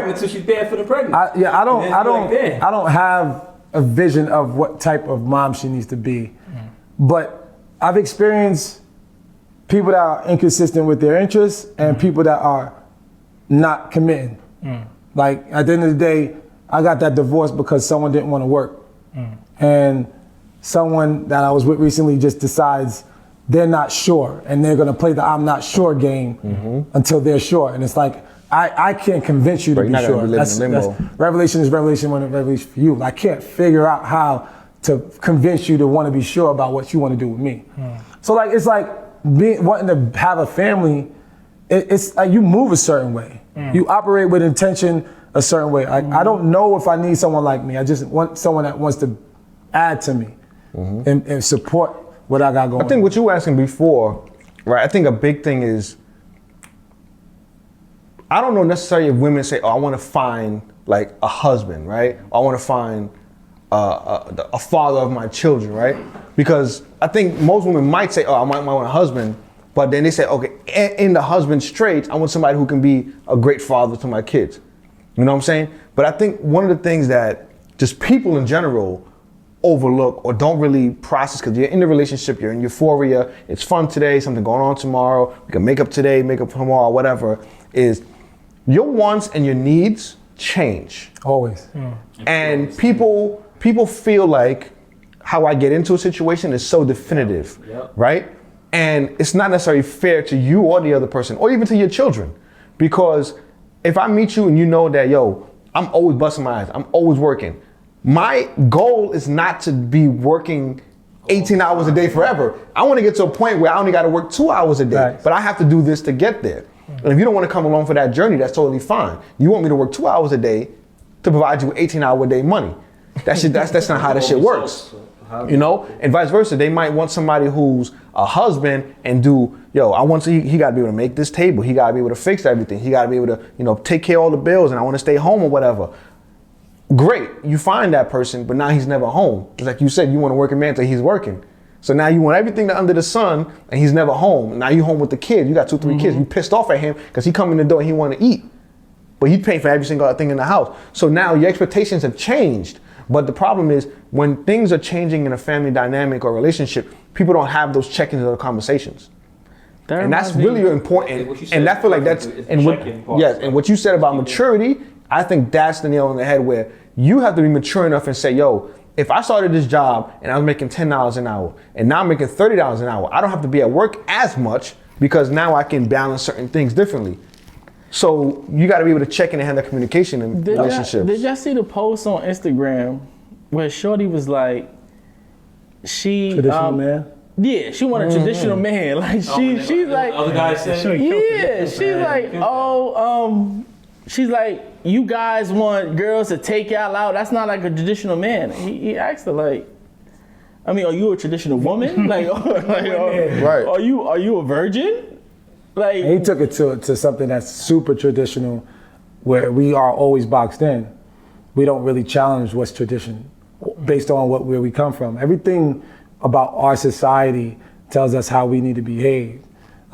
Until she's bad for the pregnant. I don't have a vision of what type of mom she needs to be, but I've experienced people that are inconsistent with their interests and people that are not committing. Like at the end of the day, I got that divorce because someone didn't want to work, and someone that I was with recently just decides they're not sure, and they're gonna play the I'm not sure game until they're sure. And it's like, I can't convince you to be sure. Revelation is revelation when it's revelation for you. I can't figure out how to convince you to want to be sure about what you want to do with me. So like, it's like wanting to have a family. It's like you move a certain way. You operate with intention a certain way. I don't know if I need someone like me. I just want someone that wants to add to me and support what I got going on. I think what you were asking before, right? I think a big thing is, I don't know necessarily if women say, oh, I want to find like a husband, right? I want to find a father of my children, right? Because I think most women might say, oh, I might want a husband, but then they say, okay, in the husband's traits, I want somebody who can be a great father to my kids. You know what I'm saying? But I think one of the things that just people in general overlook or don't really process, because you're in the relationship, you're in euphoria, it's fun today, something going on tomorrow, we can make up today, make up tomorrow, whatever, is your wants and your needs change. Always. And people feel like how I get into a situation is so definitive, right? And it's not necessarily fair to you or the other person, or even to your children. Because if I meet you and you know that, yo, I'm always busting my ass, I'm always working. My goal is not to be working 18 hours a day forever. I want to get to a point where I only got to work 2 hours a day, Right. but I have to do this to get there. And if you don't want to come along for that journey, that's totally fine. You want me to work 2 hours a day to provide you 18-hour a day money. That's not how that shit works. You know, and vice versa. They might want somebody who's a husband and he got to be able to make this table. He got to be able to fix everything. He got to be able to, take care of all the bills, and I want to stay home or whatever. Great, you find that person, but now he's never home. It's like you said, you want a working man until he's working. So now you want everything under the sun, and he's never home. Now you home with the kid. You got 2, 3 kids. You pissed off at him because he come in the door and he want to eat, but he's paying for every single thing in the house. So now your expectations have changed. But the problem is when things are changing in a family dynamic or relationship, people don't have those check-ins or conversations. And that's really important. And I feel like that's, and what you said about maturity, I think that's the nail on the head, where you have to be mature enough and say, yo, if I started this job and I was making $10 an hour and now I'm making $30 an hour, I don't have to be at work as much because now I can balance certain things differently. So you got to be able to check in and have that communication in relationships. Did y'all see the post on Instagram where Shorty was like, Traditional man? Yeah, she want a traditional man. Like she's like, other guys said, she's like, she's like, you guys want girls to take y'all out. That's not like a traditional man. He asked her like, I mean, are you a traditional woman? Right. Are you a virgin? Like, And he took it to something that's super traditional, where we are always boxed in. We don't really challenge what's tradition based on where we come from. Everything about our society tells us how we need to behave,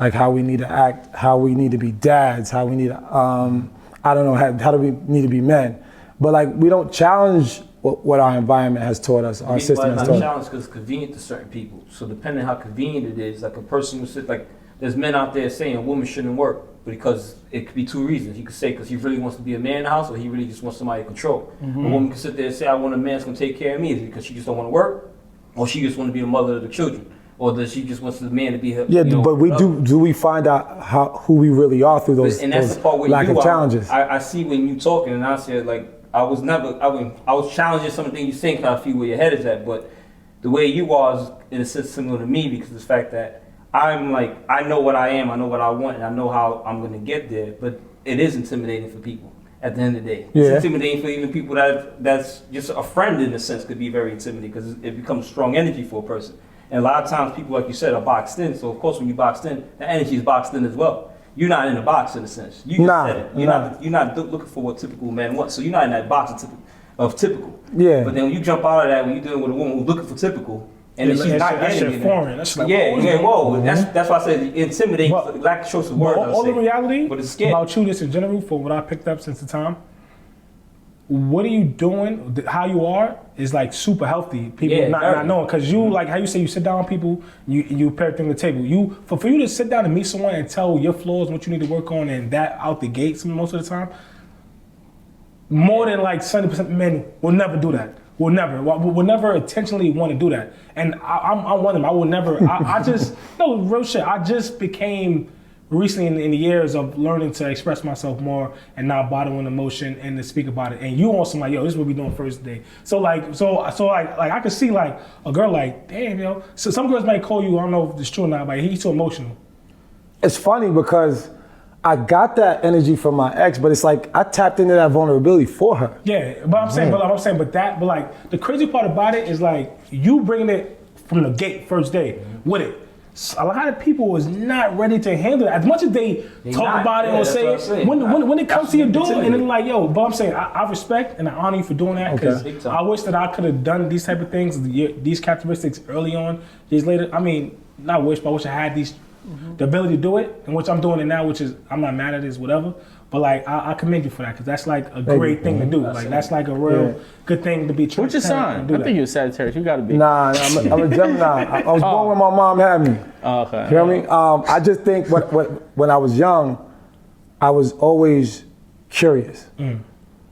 like how we need to act, how we need to be dads, how we need to, how do we need to be men. But like, we don't challenge what our environment has taught us, our system has taught us. Challenge because it's convenient to certain people. So depending on how convenient it is, like a person who sits, like there's men out there saying a woman shouldn't work, because it could be 2 reasons. You could say because he really wants to be a man in the house, or he really just wants somebody to control. A woman can sit there and say, I want a man that's going to take care of me. Is it because she just don't want to work? Or she just want to be the mother of the children? Or does she just wants the man to be her? Yeah, but we do we find out who we really are through those, and that's those the part where lack of challenges? I see when you talking, and I said like I was challenging some of the things you think, I feel where your head is at, but the way you are is in a sense similar to me, because of the fact that I'm like, I know what I am, I know what I want, and I know how I'm going to get there, but it is intimidating for people at the end of the day. Yeah. It's intimidating for even people that's just a friend in a sense, could be very intimidating because it becomes strong energy for a person. And a lot of times people, like you said, are boxed in, so of course when you're boxed in, the energy is boxed in as well. You're not in a box in a sense. You just said it. You're not looking for what typical men want, so you're not in that box of typical. Yeah. But then when you jump out of that, when you're dealing with a woman who's looking for typical, and then she's not getting it. Foreign. That's like, whoa. That's why I said intimidating, lack of choice of words. All the reality but it's scary. about you, just in general, for what I picked up since the time, what are you doing? How you are is like super healthy. People not knowing, because you like how you say you sit down with people, you pair things to the table. For you to sit down and meet someone and tell your flaws, what you need to work on, and that out the gates most of the time, more than like 70% men will never do that. Will never intentionally want to do that. And I'm one of them. I will never. I just no real shit. I just became recently in the years of learning to express myself more and not bottling emotion and to speak about it. And you also like, yo, this is what we doing first day. So I could see like a girl like, damn, yo. So some girls might call you. I don't know if it's true or not, but he's too emotional. It's funny because I got that energy from my ex, but it's like I tapped into that vulnerability for her. Yeah, but I'm saying, but like the crazy part about it is like you bringing it from the gate first day with it. a lot of people was not ready to handle it. As much as they talk about it or say it, when it comes to your door, and it's like, yo, but I'm saying, I respect and I honor you for doing that, because I wish that I could have done these type of things, these characteristics early on, years later. I mean, not wish, but I wish I had the ability to do it, and which I'm doing it now, which is, I'm not mad at it, whatever. But like, I commend you for that, because that's like a great thing to do. Like, that's like a real good thing to be transparent. What's your sign? I think you're Sagittarius. You gotta be. Nah, I'm a Gemini. I was born when my mom had me. Okay. You feel me? I just think when I was young, I was always curious.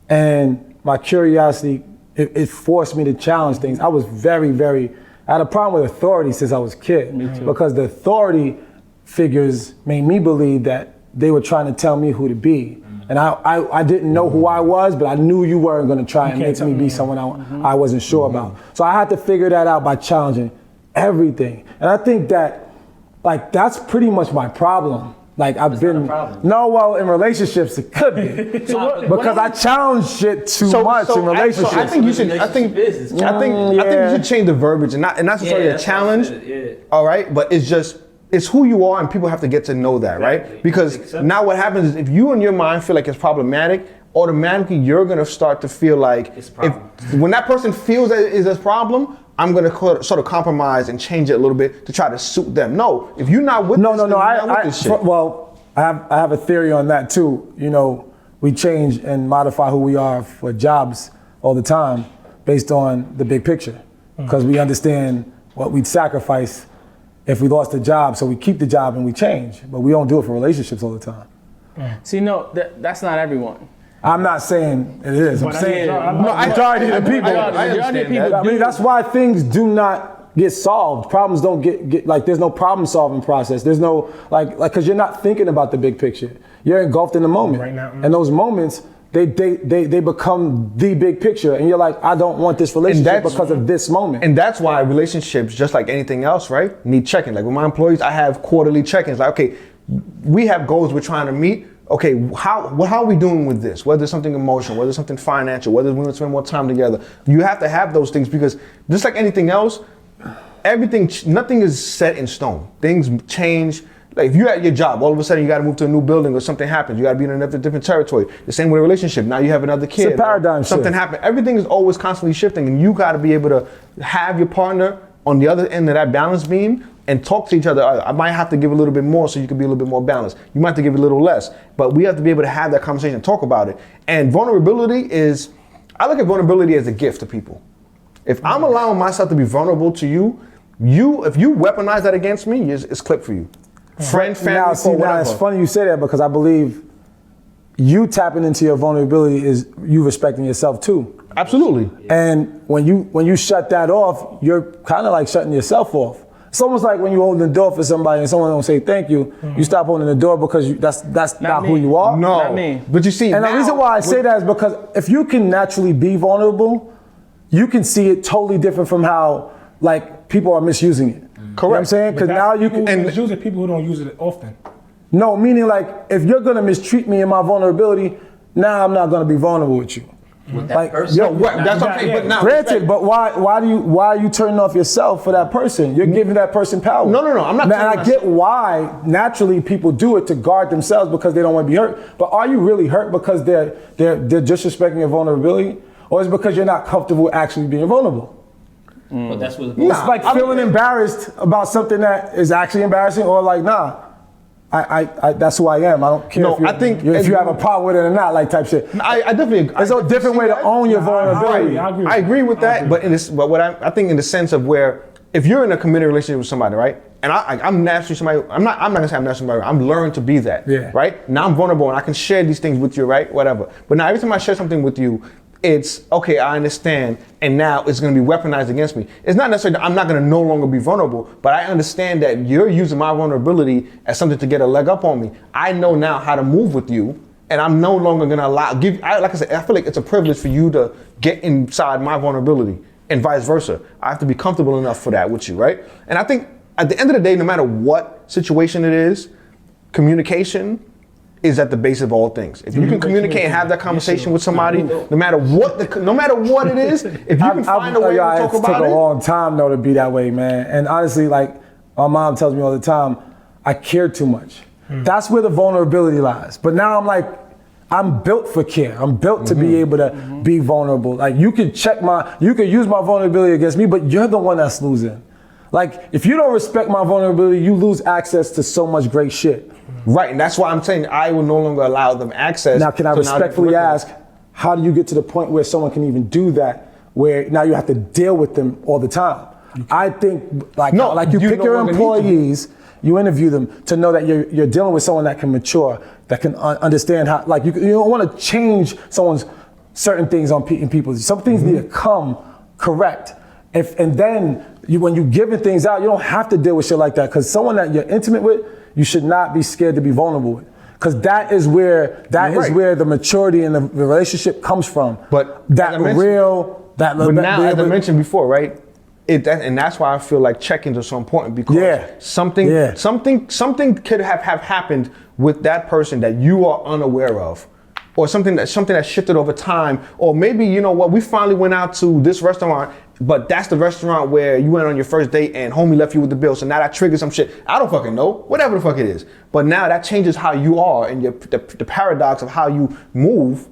And my curiosity, it forced me to challenge things. I was I had a problem with authority since I was a kid. Me too. Because the authority figures made me believe that they were trying to tell me who to be. And I didn't know who I was, but I knew you weren't gonna try and make me be someone I wasn't sure about. So I had to figure that out by challenging everything. And I think that, like, that's pretty much my problem. Like, I've been, in relationships it could be. Because I challenge shit too much in relationships. So I think you should, I think you should change the verbiage, and not necessarily a challenge, all right? But it's who you are, and people have to get to know that, right? Because now what happens is, if you in your mind feel like it's problematic, automatically you're gonna start to feel like, when that person feels that it is a problem, I'm gonna sort of compromise and change it a little bit to try to suit them. No, if you're not with this shit. Well, I have a theory on that too. You know, we change and modify who we are for jobs all the time based on the big picture, because we understand what we'd sacrifice if we lost a job, so we keep the job and we change, but we don't do it for relationships all the time. See, no, that's not everyone. I'm not saying it is. I'm saying majority of the people. I mean, that's why things do not get solved. Problems don't get like, there's no problem solving process. There's no like because you're not thinking about the big picture. You're engulfed in the moment. Right now. And those moments, they become the big picture, and you're like, I don't want this relationship because of this moment. And that's why relationships, just like anything else, right, need check-in. Like with my employees, I have quarterly check-ins. Like, okay, we have goals we're trying to meet. Okay, how are we doing with this? Whether it's something emotional, whether it's something financial, whether we want to spend more time together. You have to have those things, because just like anything else, nothing is set in stone. Things change. Like if you're at your job, all of a sudden you got to move to a new building, or something happens. You got to be in another different territory. The same with a relationship. Now you have another kid. It's a paradigm something shift. happened. Everything is always constantly shifting, and you got to be able to have your partner on the other end of that balance beam and talk to each other. I might have to give a little bit more so you can be a little bit more balanced. You might have to give a little less, but we have to be able to have that conversation and talk about it. And vulnerability is, I look at vulnerability as a gift to people. If I'm allowing myself to be vulnerable to you, if you weaponize that against me, it's clipped for you. Friend, family, now it's funny you say that, because I believe you tapping into your vulnerability is you respecting yourself too. Absolutely. And when you shut that off, you're kind of like shutting yourself off. It's almost like when you hold the door for somebody and someone don't say thank you, you stop holding the door because that's not who you are. No, not me. But you see, and the reason why I say that is because if you can naturally be vulnerable, you can see it totally different from how like people are misusing it. Correct. You know what I'm saying? Because now you can. And misuse it, people who don't use it often. No, meaning like if you're gonna mistreat me in my vulnerability, now I'm not gonna be vulnerable with you. With that person. That's okay. But now, granted, but why are you turning off yourself for that person? You're giving that person power. No, I'm not. Now, I get why naturally people do it to guard themselves because they don't want to be hurt. But are you really hurt because they're disrespecting your vulnerability, or is it because you're not comfortable actually being vulnerable? But that's what It's like feeling embarrassed about something that is actually embarrassing, or like, nah, I that's who I am. I don't care if you have a problem with it or not, like type shit. I definitely agree. There's a different way to own your vulnerability. I agree with that, but I think in the sense of where if you're in a committed relationship with somebody, right? And I'm naturally somebody. I'm not gonna say I'm naturally somebody. I'm learned to be that. Yeah. Right. Now I'm vulnerable and I can share these things with you, right? Whatever. But now every time I share something with you, it's okay, I understand, and now it's going to be weaponized against me. It's not necessarily that I'm not going to no longer be vulnerable, but I understand that you're using my vulnerability as something to get a leg up on me. I know now how to move with you, and I'm no longer going to like I said, I feel like it's a privilege for you to get inside my vulnerability, and vice versa. I have to be comfortable enough for that with you, right? And I think at the end of the day, no matter what situation it is, communication is at the base of all things. If you can communicate and have that conversation with somebody, no matter what it is, if you can find a way to talk about it. It took a long time though to be that way, man. And honestly, like My mom tells me all the time, I care too much. That's where the vulnerability lies. But now I'm like, I'm built for care. I'm built to be able to be vulnerable. Like you could use my vulnerability against me, but you're the one that's losing. Like if you don't respect my vulnerability, you lose access to so much great shit. Right, and that's why I'm saying I will no longer allow them access. Now, can I respectfully ask, how do you get to the point where someone can even do that, where now you have to deal with them all the time? I think, like you pick your employees, you interview them to know that you're dealing with someone that can mature, that can understand how, like you don't want to change someone's certain things in people. Some things need to come correct. And then when you're giving things out, you don't have to deal with shit like that, because someone that you're intimate with, you should not be scared to be vulnerable with. Because that is where the maturity in the relationship comes from. But that real, that. But now, as I mentioned before, right? And that's why I feel like check-ins are so important, because something could have happened with that person that you are unaware of, or something that shifted over time, or maybe, you know what, we finally went out to this restaurant, but that's the restaurant where you went on your first date and homie left you with the bill, so now that triggers some shit. I don't fucking know, whatever the fuck it is. But now that changes how you are and the paradox of how you move.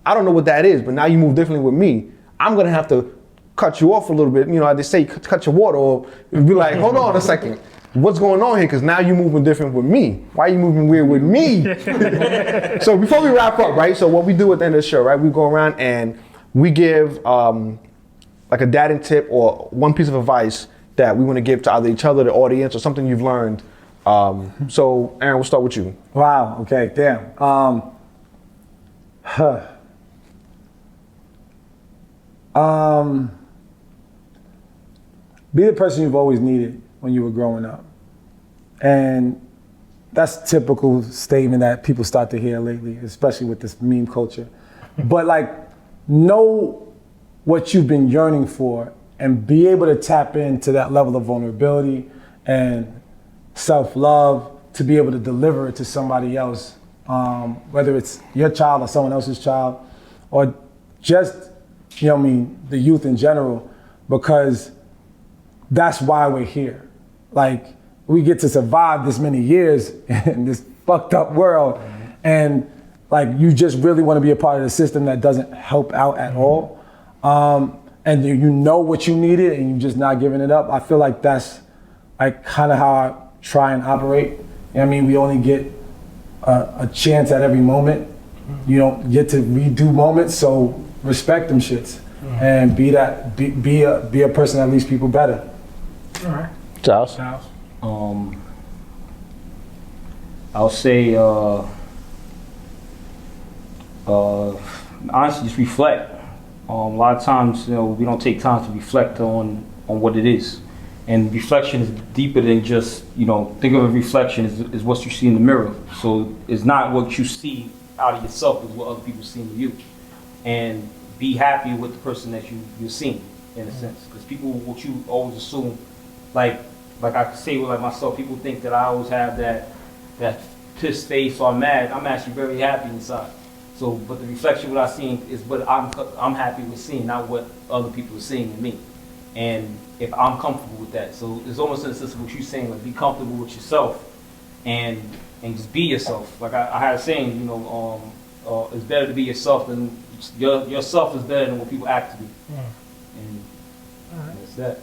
I don't know what that is, but now you move differently with me. I'm gonna have to cut you off a little bit, you know, they say cut your water, or be like, hold on a second, what's going on here? Because now you're moving different with me. Why are you moving weird with me? So before we wrap up, right? So what we do at the end of the show, right? We go around and we give like a dadding tip or one piece of advice that we want to give to either each other, the audience, or something you've learned. So Aaron, we'll start with you. Wow. Okay. Damn. Be the person you've always needed when you were growing up. And that's a typical statement that people start to hear lately, especially with this meme culture. But like, know what you've been yearning for and be able to tap into that level of vulnerability and self-love to be able to deliver it to somebody else, whether it's your child or someone else's child, or just, you know what I mean, the youth in general, because that's why we're here. Like, we get to survive this many years in this fucked up world, and like, you just really want to be a part of the system that doesn't help out at all. And you know what you needed and you're just not giving it up. I feel like that's like kind of how I try and operate. You know what I mean? We only get a chance at every moment. You don't get to redo moments, so respect them shits and be a person that leaves people better. All right. Charles? I'll say honestly, just reflect. A lot of times, you know, we don't take time to reflect on what it is. And reflection is deeper than just, you know, think of a reflection is what you see in the mirror. So it's not what you see out of yourself, it's what other people see in you. And be happy with the person that you're seeing, in a sense. Because people, what you always assume, like I say with like myself, people think that I always have that pissed face or mad. I'm actually very happy inside. So, but the reflection what I seen is what I'm happy with seeing, not what other people are seeing in me. And if I'm comfortable with that, so it's almost in the sense of what you're saying, like be comfortable with yourself, and just be yourself. Like I had a saying, you know, it's better to be yourself than yourself is better than what people act to be. And that's that.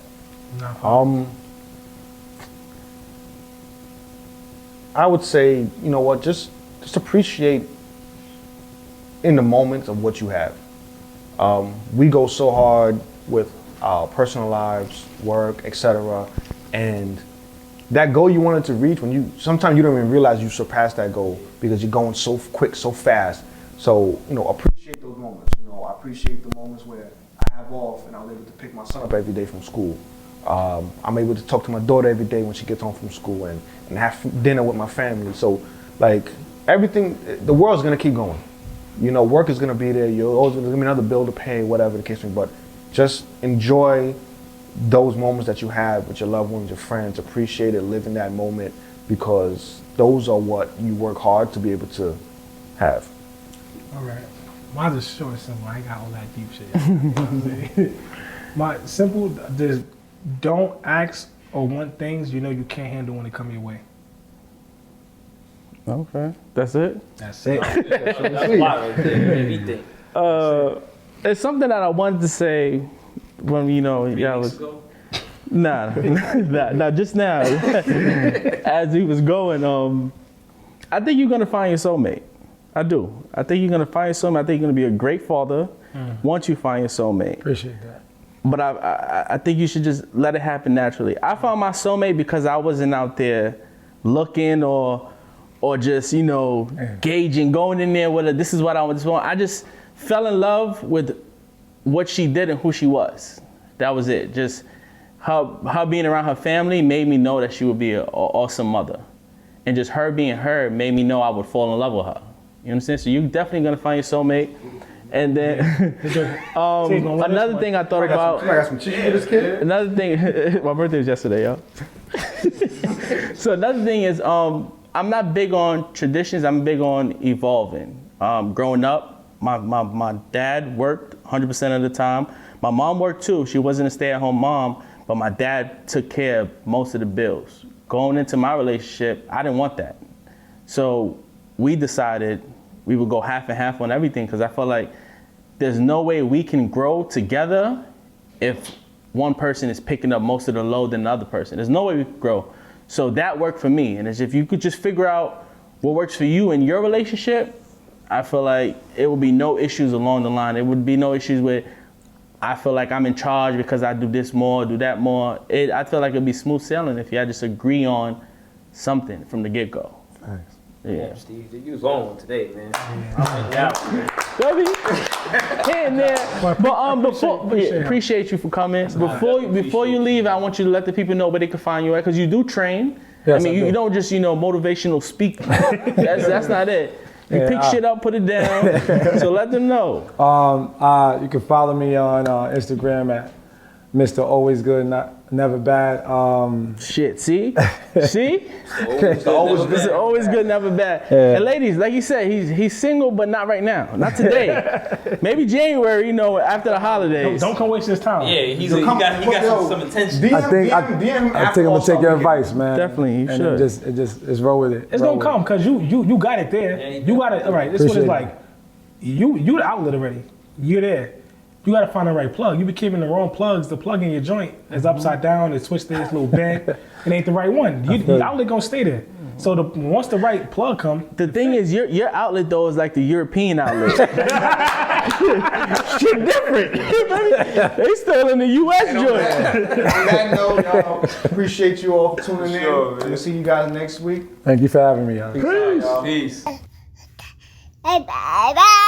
I would say, you know what, just appreciate in the moments of what you have. We go so hard with our personal lives, work, etc. And that goal you wanted to reach, sometimes you don't even realize you surpassed that goal because you're going so quick, so fast. So, you know, appreciate those moments. You know, I appreciate the moments where I have off and I'm able to pick my son up every day from school. I'm able to talk to my daughter every day when she gets home from school and have dinner with my family. So, like, everything, the world's gonna keep going. You know, work is gonna be there. There's gonna be another bill to pay, whatever the case may be. But just enjoy those moments that you have with your loved ones, your friends. Appreciate it, live in that moment, because those are what you work hard to be able to have. All right. Mine's is short and simple. I ain't got all that deep shit. My simple, just don't ask or want things you know you can't handle when they come your way? Okay, that's it. That's it. That's a lot right there. Made me think. It's something that I wanted to say when I was. Nah, just now. As he was going, I think you're gonna find your soulmate. I do. I think you're gonna find your soulmate. I think you're gonna be a great father once you find your soulmate. Appreciate that. But I think you should just let it happen naturally. I found my soulmate because I wasn't out there looking or just, gauging, going in there with this is what I want, this one. I just fell in love with what she did and who she was. That was it. Just her being around her family made me know that she would be an awesome mother. And just her being her made me know I would fall in love with her. You understand? So you're definitely gonna find your soulmate. And then another thing I thought about. I got some chicken for this kid. Another thing, my birthday was yesterday, y'all. So another thing is, I'm not big on traditions. I'm big on evolving. Growing up, my dad worked 100% of the time. My mom worked too. She wasn't a stay-at-home mom, but my dad took care of most of the bills. Going into my relationship, I didn't want that. So we decided we would go half and half on everything because I felt like there's no way we can grow together if one person is picking up most of the load than the other person. There's no way we could grow. So that worked for me. And if you could just figure out what works for you in your relationship, I feel like it would be no issues along the line. It would be no issues with, I feel like I'm in charge because I do this more, do that more. I feel like it'd be smooth sailing if y'all just agree on something from the get-go. Thanks. Yeah, Steve, you was on one today, man. I'm out, man. Baby, here and there. But appreciate you for coming. Before you leave, I want you to let the people know where they can find you at, because you do train. Yes, I mean, you don't just motivational speak. That's not it. You pick shit up, put it down. So let them know. You can follow me on Instagram at Mr. Always Good, Never Bad. Shit, see? See? Always Always good, never bad. Yeah. And ladies, like you said, he's single, but not right now. Not today. Maybe January, after the holidays. Don't come waste his time. Yeah, he got some attention. I think I'm gonna take your advice, man. Definitely, you should. Just roll with it. It's gonna come because you got it there. Yeah, you got it. All right, this is what it's like. You the outlet already. You're there. You gotta find the right plug. You be keeping the wrong plugs. The plug in your joint is upside down. It's twisted. It's a little bent. It ain't the right one. The outlet gonna stay there. So once the right plug come. The thing is, your outlet though is like the European outlet. Shit different. They still in the U.S. joint. On that note, y'all, appreciate you all for tuning in. We'll see you guys next week. Thank you for having me. Peace. Peace. Bye bye.